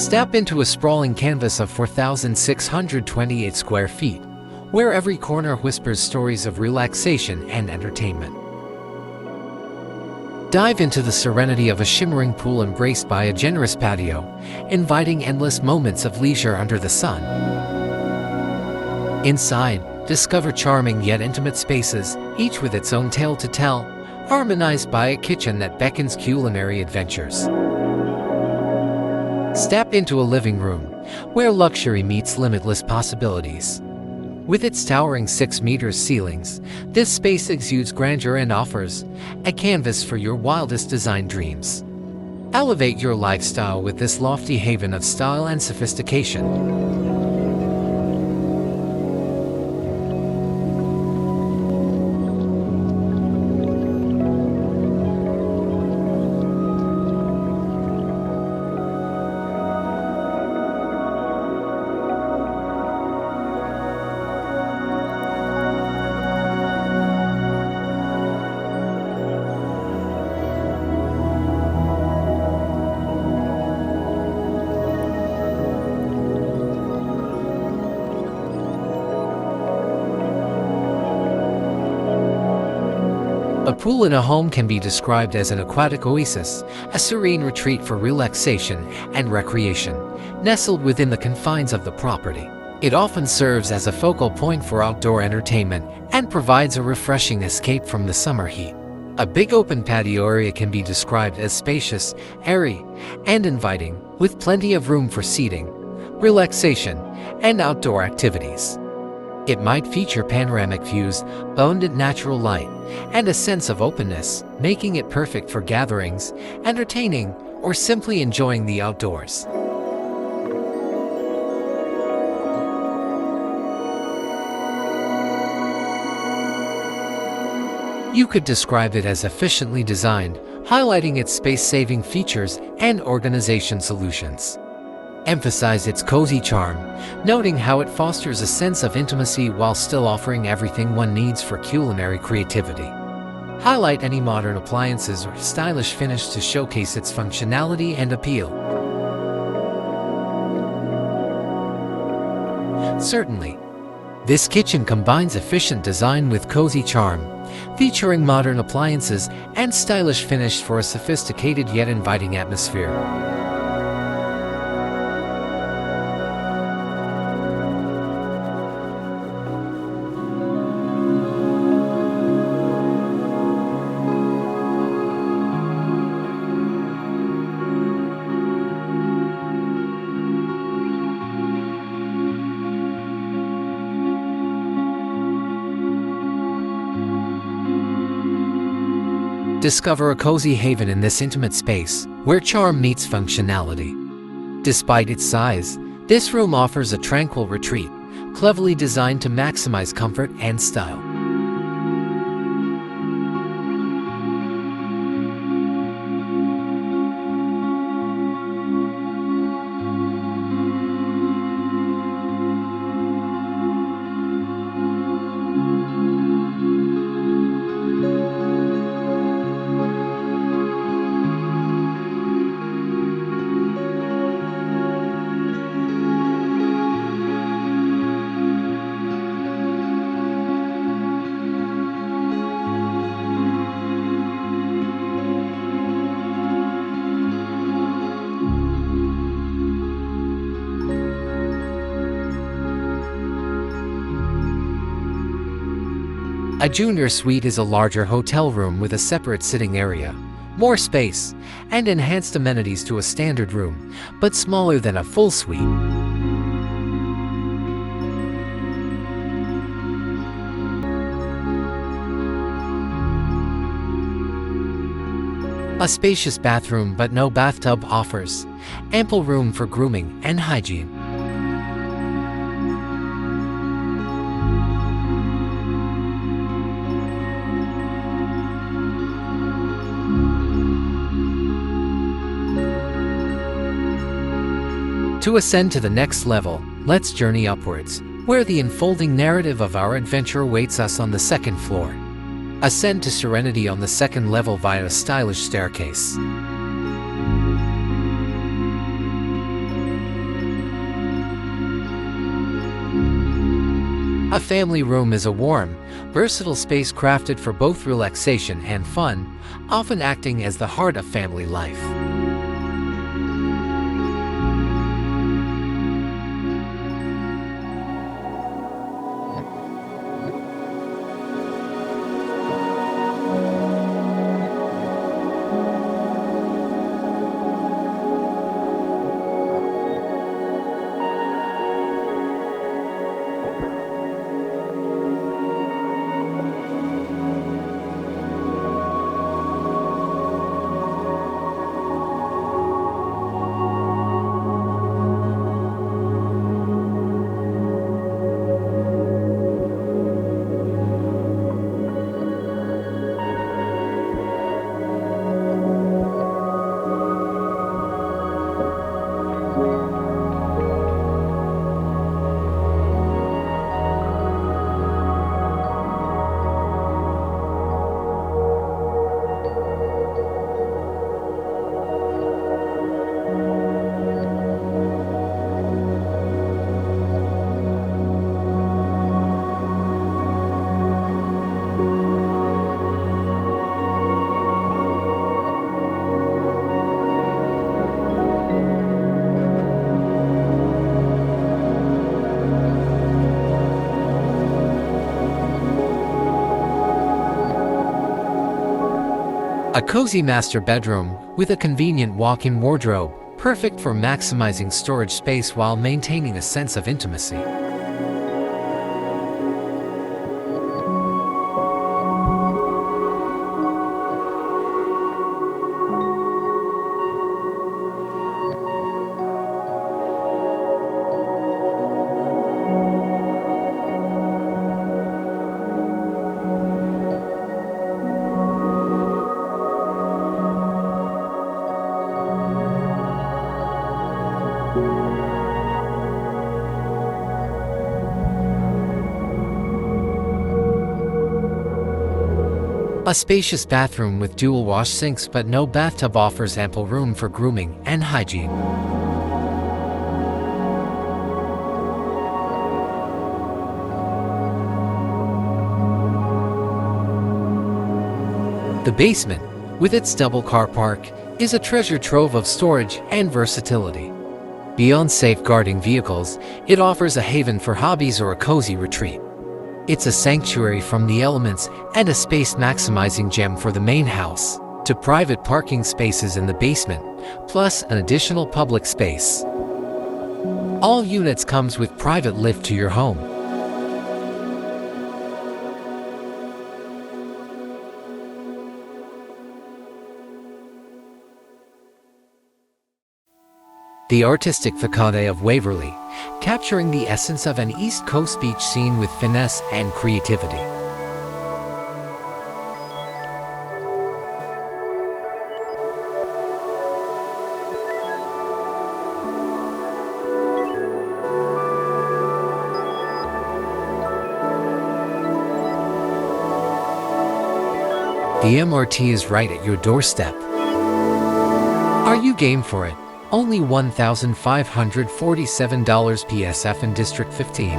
Step into a sprawling canvas of 4,628 square feet, where every corner whispers stories of relaxation and entertainment. Dive into the serenity of a shimmering pool embraced by a generous patio, inviting endless moments of leisure under the sun. Inside, discover charming yet intimate spaces, each with its own tale to tell, harmonized by a kitchen that beckons culinary adventures. Step into a living room, where luxury meets limitless possibilities. With its towering 6-meter ceilings, this space exudes grandeur and offers a canvas for your wildest design dreams. Elevate your lifestyle with this lofty haven of style and sophistication. A pool in a home can be described as an aquatic oasis, a serene retreat for relaxation and recreation, nestled within the confines of the property. It often serves as a focal point for outdoor entertainment and provides a refreshing escape from the summer heat. A big open patio area can be described as spacious, airy, and inviting, with plenty of room for seating, relaxation, and outdoor activities. It might feature panoramic views, abundant natural light, and a sense of openness, making it perfect for gatherings, entertaining, or simply enjoying the outdoors. You could describe it as efficiently designed, highlighting its space-saving features and organization solutions. Emphasize its cozy charm, noting how it fosters a sense of intimacy while still offering everything one needs for culinary creativity. Highlight any modern appliances or stylish finish to showcase its functionality and appeal. Certainly, this kitchen combines efficient design with cozy charm, featuring modern appliances and stylish finish for a sophisticated yet inviting atmosphere. Discover a cozy haven in this intimate space, where charm meets functionality. Despite its size, this room offers a tranquil retreat, cleverly designed to maximize comfort and style. A junior suite is a larger hotel room with a separate sitting area, more space, and enhanced amenities to a standard room, but smaller than a full suite. A spacious bathroom but no bathtub offers ample room for grooming and hygiene. To ascend to the next level, let's journey upwards, where the unfolding narrative of our adventure awaits us on the second floor. Ascend to serenity on the second level via a stylish staircase. A family room is a warm, versatile space crafted for both relaxation and fun, often acting as the heart of family life. A cozy master bedroom with a convenient walk-in wardrobe, perfect for maximizing storage space while maintaining a sense of intimacy. A spacious bathroom with dual wash sinks but no bathtub offers ample room for grooming and hygiene. The basement, with its double car park, is a treasure trove of storage and versatility. Beyond safeguarding vehicles, it offers a haven for hobbies or a cozy retreat. It's a sanctuary from the elements and a space-maximizing gem for the main house, to private parking spaces in the basement, plus an additional public space. All units comes with private lift to your home. The artistic facade of Waverly, capturing the essence of an East Coast beach scene with finesse and creativity. The MRT is right at your doorstep. Are you game for it? Only $1,547 PSF in District 15.